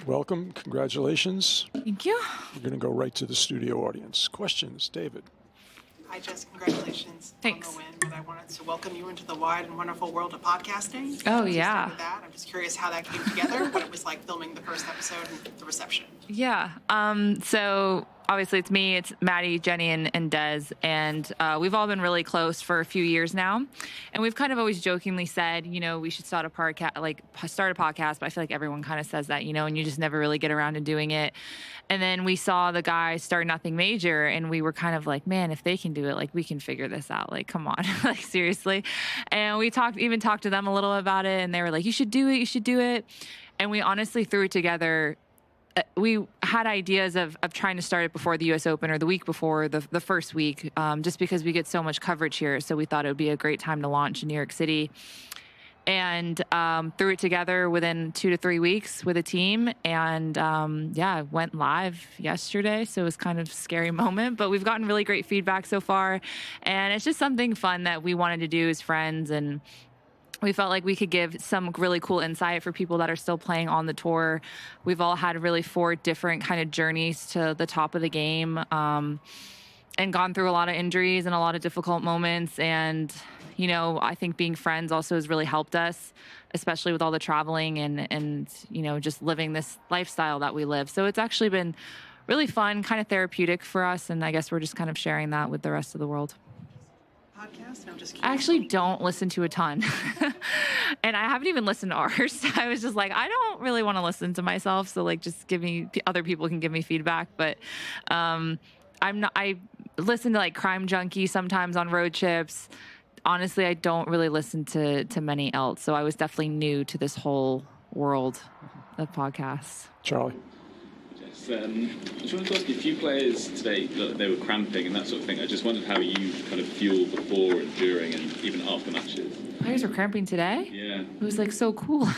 welcome. Congratulations. Thank you. We're going to go right to the studio audience. Questions, David? Hi, Jess. Congratulations Thanks. on the win. But I wanted to welcome you into the wide and wonderful world of podcasting. Oh, Just yeah. started that. I'm just curious how that came together, what it was like filming the first episode and the reception. Yeah. So obviously it's me, it's Maddie, Jenny, and Des. And we've all been really close for a few years now. And we've kind of always jokingly said, we should start a podcast, but I feel like everyone kind of says that, and you just never really get around to doing it. And then we saw the guys start Nothing Major, and we were kind of like, man, if they can do it, we can figure this out. Come on, seriously. And we talked to them a little about it, and they were like, you should do it. And we honestly threw it together. We had ideas of trying to start it before the U.S. Open or the week before the first week, just because we get so much coverage here. So we thought it would be a great time to launch in New York City. And threw it together within 2 to 3 weeks with a team. And went live yesterday. So it was kind of a scary moment. But we've gotten really great feedback so far. And it's just something fun that we wanted to do as friends. And we felt like we could give some really cool insight for people that are still playing on the tour. We've all had really 4 different kind of journeys to the top of the game, and gone through a lot of injuries and a lot of difficult moments. And, I think being friends also has really helped us, especially with all the traveling and just living this lifestyle that we live. So it's actually been really fun, kind of therapeutic for us. And I guess we're just kind of sharing that with the rest of the world. Podcast? No, I'm just I actually don't listen to a ton. And I haven't even listened to ours. I was just like, I don't really want to listen to myself. So just other people can give me feedback. But I listen to Crime Junkie sometimes on road trips. Honestly, I don't really listen to many else. So I was definitely new to this whole world of podcasts. Charlie? Yes, I just wanted to ask you, a few players today, they were cramping and that sort of thing. I just wondered how you kind of fuel before and during and even after matches. Players were cramping today? Yeah. It was so cool.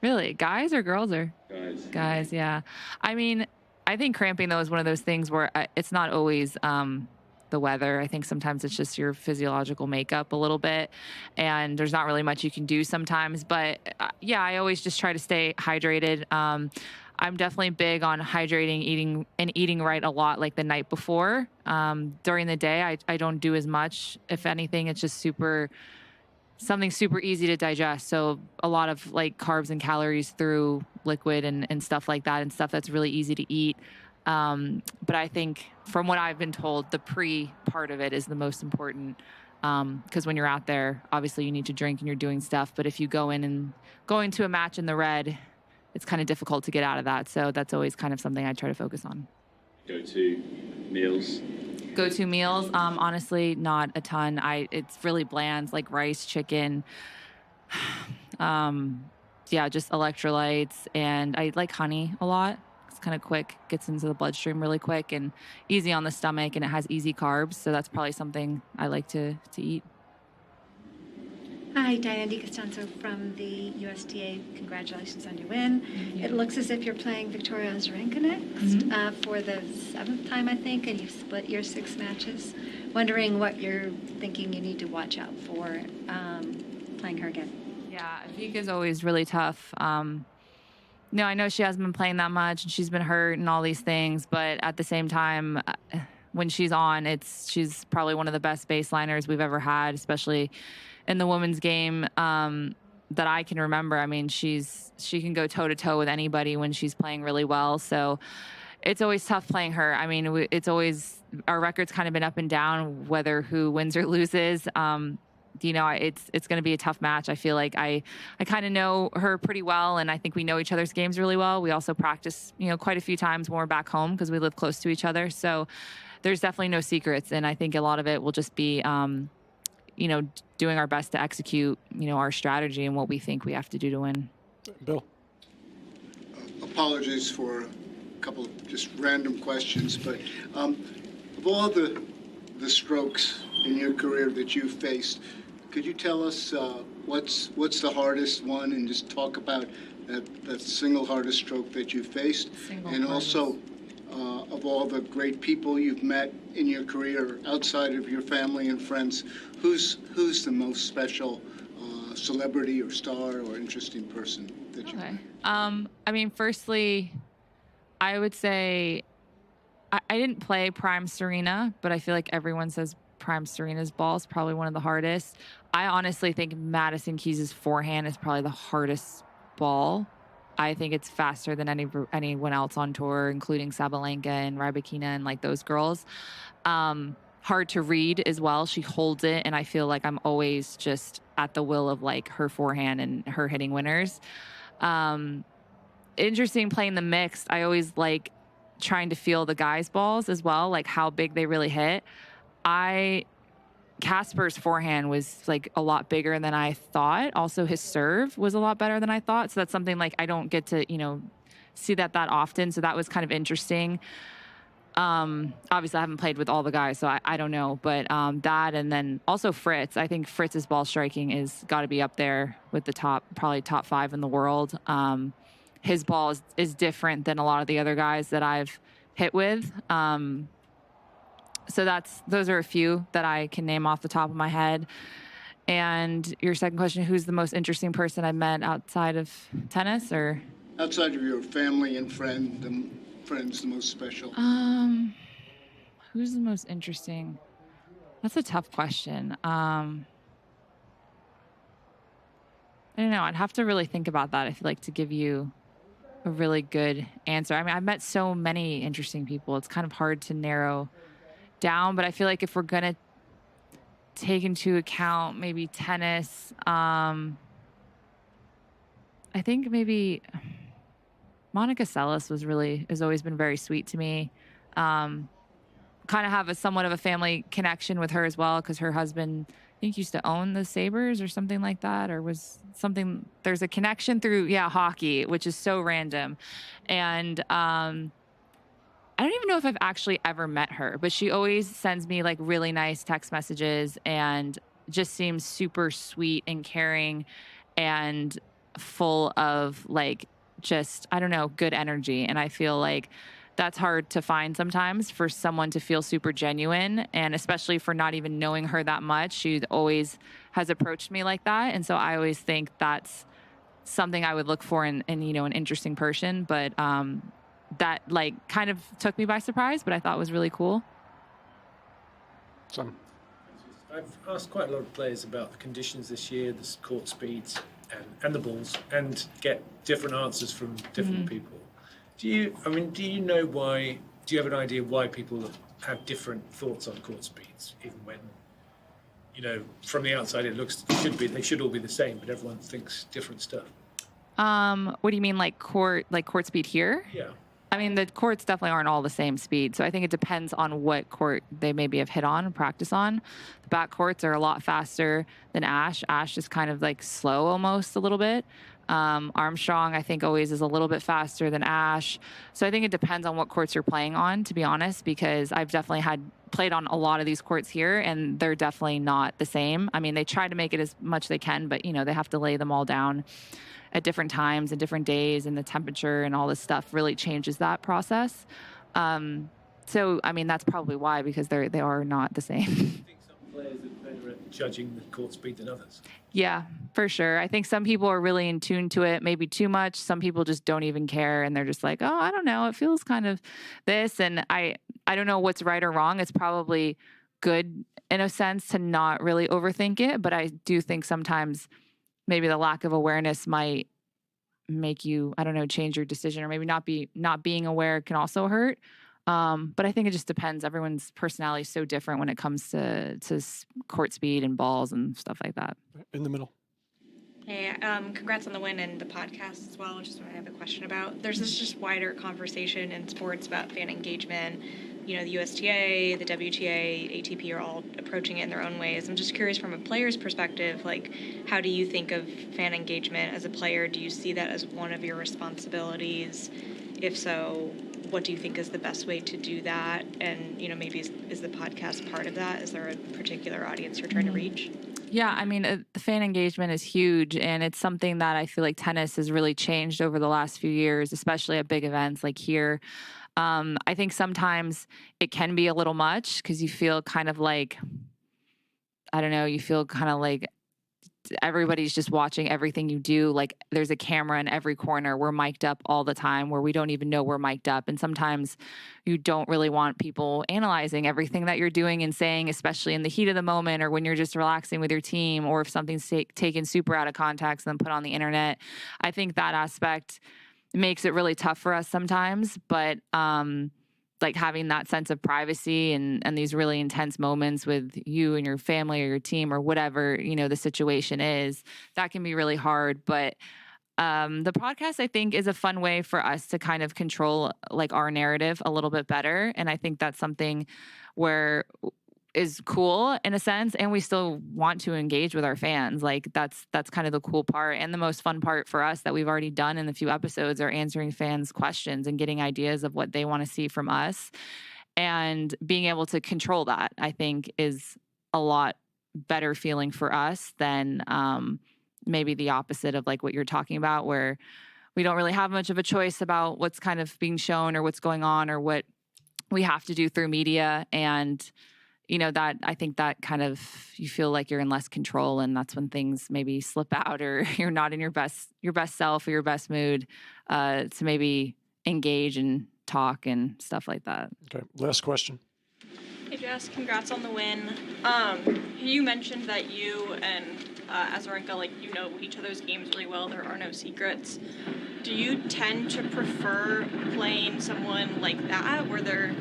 Really? Guys or girls? Or Guys. Guys, yeah. I mean, I think cramping, though, is one of those things where it's not always the weather. I think sometimes it's just your physiological makeup a little bit, and there's not really much you can do sometimes. But I always just try to stay hydrated. I'm definitely big on hydrating, eating right a lot, the night before. During the day, I don't do as much. If anything, it's just something super easy to digest. So a lot of carbs and calories through liquid and stuff like that, and stuff that's really easy to eat. But I think from what I've been told, the pre part of it is the most important. Because when you're out there, obviously you need to drink and you're doing stuff. But if you go into a match in the red, it's kind of difficult to get out of that. So that's always kind of something I try to focus on. Go-to meals? Go-to meals? Honestly, not a ton. It's really bland, like rice, chicken. Just electrolytes. And I like honey a lot. It's kind of quick, gets into the bloodstream really quick and easy on the stomach, and it has easy carbs. So that's probably something I like to eat. Hi, Diane DiCostanzo from the USTA. Congratulations on your win. It looks as if you're playing Victoria Azarenka next for the 7th time, I think, and you've split your 6 matches. Wondering what you're thinking you need to watch out for playing her again. Yeah, Vika's always really tough. I know she hasn't been playing that much, and she's been hurt and all these things, but at the same time, when she's on, she's probably one of the best baseliners we've ever had, especially in the women's game that I can remember. I mean, she can go toe-to-toe with anybody when she's playing really well, so it's always tough playing her. I mean, our record's kind of been up and down, whether who wins or loses. It's going to be a tough match. I feel like I kind of know her pretty well, and I think we know each other's games really well. We also practice, quite a few times when we're back home because we live close to each other. So there's definitely no secrets, and I think a lot of it will just be, doing our best to execute, our strategy and what we think we have to do to win. Bill? Apologies for a couple of just random questions, but of all the strokes in your career that you've faced, could you tell us what's the hardest one, and just talk about that single hardest stroke that you faced? Also, of all the great people you've met in your career outside of your family and friends, who's the most special celebrity or star or interesting person that you Okay. met? I mean, firstly, I would say I didn't play Prime Serena, but I feel like everyone says Prime Serena's ball is probably one of the hardest. I honestly think Madison Keys' forehand is probably the hardest ball. I think it's faster than anyone else on tour, including Sabalenka and Rybakina and like those girls. Hard to read as well. She holds it, and I feel like I'm always just at the will of like her forehand and her hitting winners. Interesting playing the mixed. I always like trying to feel the guys' balls as well, like how big they really hit. Casper's forehand was like a lot bigger than I thought. Also, his serve was a lot better than I thought. So that's something like I don't get to, see that often. So that was kind of interesting. Obviously I haven't played with all the guys, so I don't know, but that, and then also Fritz. I think Fritz's ball striking is got to be up there with the probably top 5 in the world. His ball is different than a lot of the other guys that I've hit with. So those are a few that I can name off the top of my head. And your second question, who's the most interesting person I've met outside of tennis, or? Outside of your family and friends, the most special? Who's the most interesting? That's a tough question. I don't know. I'd have to really think about that. I feel like to give you a really good answer. I mean, I've met so many interesting people. It's kind of hard to narrow down, but I feel like if we're going to take into account maybe tennis, I think maybe Monica Seles has always been very sweet to me. Kind of have somewhat of a family connection with her as well, because her husband, I think, used to own the Sabres or something like that, or was something. There's a connection through hockey, which is so random. And I don't even know if I've actually ever met her, but she always sends me like really nice text messages and just seems super sweet and caring and full of like just, I don't know, good energy. And I feel like that's hard to find sometimes, for someone to feel super genuine, and especially for not even knowing her that much. She always has approached me like that. And so I always think that's something I would look for in an interesting person. But that like kind of took me by surprise, but I thought was really cool. Some. I've asked quite a lot of players about the conditions this year, the court speeds and the balls, and get different answers from different people. Do you know why? Do you have an idea why people have different thoughts on court speeds, even when, from the outside they should all be the same, but everyone thinks different stuff? What do you mean, like court speed here? Yeah. I mean, the courts definitely aren't all the same speed. So I think it depends on what court they maybe have hit on and practice on. The back courts are a lot faster than Ash. Ash is kind of like slow almost a little bit. Armstrong, I think, always is a little bit faster than Ash. So I think it depends on what courts you're playing on, to be honest, because I've definitely played on a lot of these courts here, and they're definitely not the same. I mean, they try to make it as much as they can, but, they have to lay them all down at different times and different days, and the temperature and all this stuff really changes that process. So, I mean, that's probably why, because they are not the same. Do you think some players are better at judging the court speed than others? Yeah, for sure. I think some people are really in tune to it, maybe too much. Some people just don't even care, and they're just like, oh, I don't know, it feels kind of this. And I don't know what's right or wrong. It's probably good in a sense to not really overthink it, but I do think sometimes maybe the lack of awareness might make you, I don't know, change your decision, or maybe not being aware can also hurt. But I think it just depends. Everyone's personality is so different when it comes to court speed and balls and stuff like that. In the middle. Hey, congrats on the win and the podcast as well, which is what I have a question about. There's this just wider conversation in sports about fan engagement. The USTA, the WTA, ATP are all approaching it in their own ways. I'm just curious, from a player's perspective, like, how do you think of fan engagement as a player? Do you see that as one of your responsibilities? If so, what do you think is the best way to do that? And, maybe is the podcast part of that? Is there a particular audience you're trying to reach? Yeah, I mean, the fan engagement is huge, and it's something that I feel like tennis has really changed over the last few years, especially at big events like here. I think sometimes it can be a little much, because you feel kind of like, I don't know, you feel kind of like everybody's just watching everything you do. Like there's a camera in every corner. We're mic'd up all the time where we don't even know we're mic'd up. And sometimes you don't really want people analyzing everything that you're doing and saying, especially in the heat of the moment or when you're just relaxing with your team, or if something's taken super out of context and then put on the internet. I think that aspect makes it really tough for us sometimes, but like having that sense of privacy and these really intense moments with you and your family or your team or whatever, the situation is, that can be really hard. But the podcast, I think, is a fun way for us to kind of control like our narrative a little bit better. And I think that's something where is cool in a sense, and we still want to engage with our fans. Like that's kind of the cool part and the most fun part for us that we've already done in a few episodes are answering fans' questions and getting ideas of what they want to see from us, and being able to control that, I think, is a lot better feeling for us than maybe the opposite of like what you're talking about, where we don't really have much of a choice about what's kind of being shown or what's going on or what we have to do through media. And that I think that kind of you feel like you're in less control, and that's when things maybe slip out or you're not in your best self or your best mood to maybe engage and talk and stuff like that. Okay, last question. Hey Jess, congrats on the win. You mentioned that you and Azarenka, like, each other's games really well. There are no secrets. Do you tend to prefer playing someone like that, where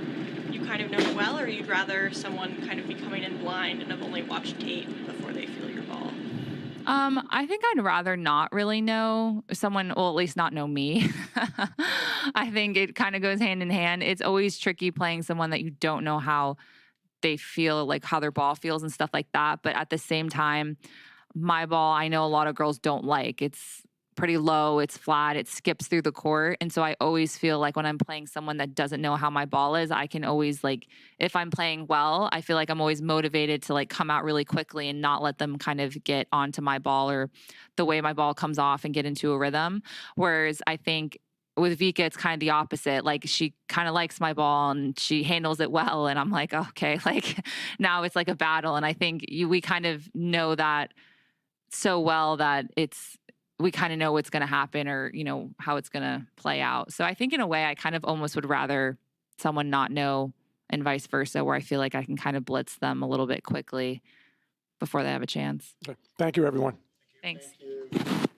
you kind of know well, or you'd rather someone kind of be coming in blind and have only watched tape before they feel your ball? I think I'd rather not really know someone, well, at least not know me. I think it kind of goes hand in hand. It's always tricky playing someone that you don't know how they feel, like how their ball feels and stuff like that. But at the same time, my ball, I know a lot of girls don't like. It's pretty low, it's flat, it skips through the court. And so I always feel like when I'm playing someone that doesn't know how my ball is, I can always, like, if I'm playing well, I feel like I'm always motivated to like come out really quickly and not let them kind of get onto my ball or the way my ball comes off and get into a rhythm. Whereas I think with Vika, it's kind of the opposite. Like she kind of likes my ball and she handles it well. And I'm like, okay, like now it's like a battle. And I think we kind of know that so well that we kind of know what's going to happen or, how it's going to play out. So I think in a way I kind of almost would rather someone not know and vice versa, where I feel like I can kind of blitz them a little bit quickly before they have a chance. Okay. Thank you, everyone. Thanks. Thank you.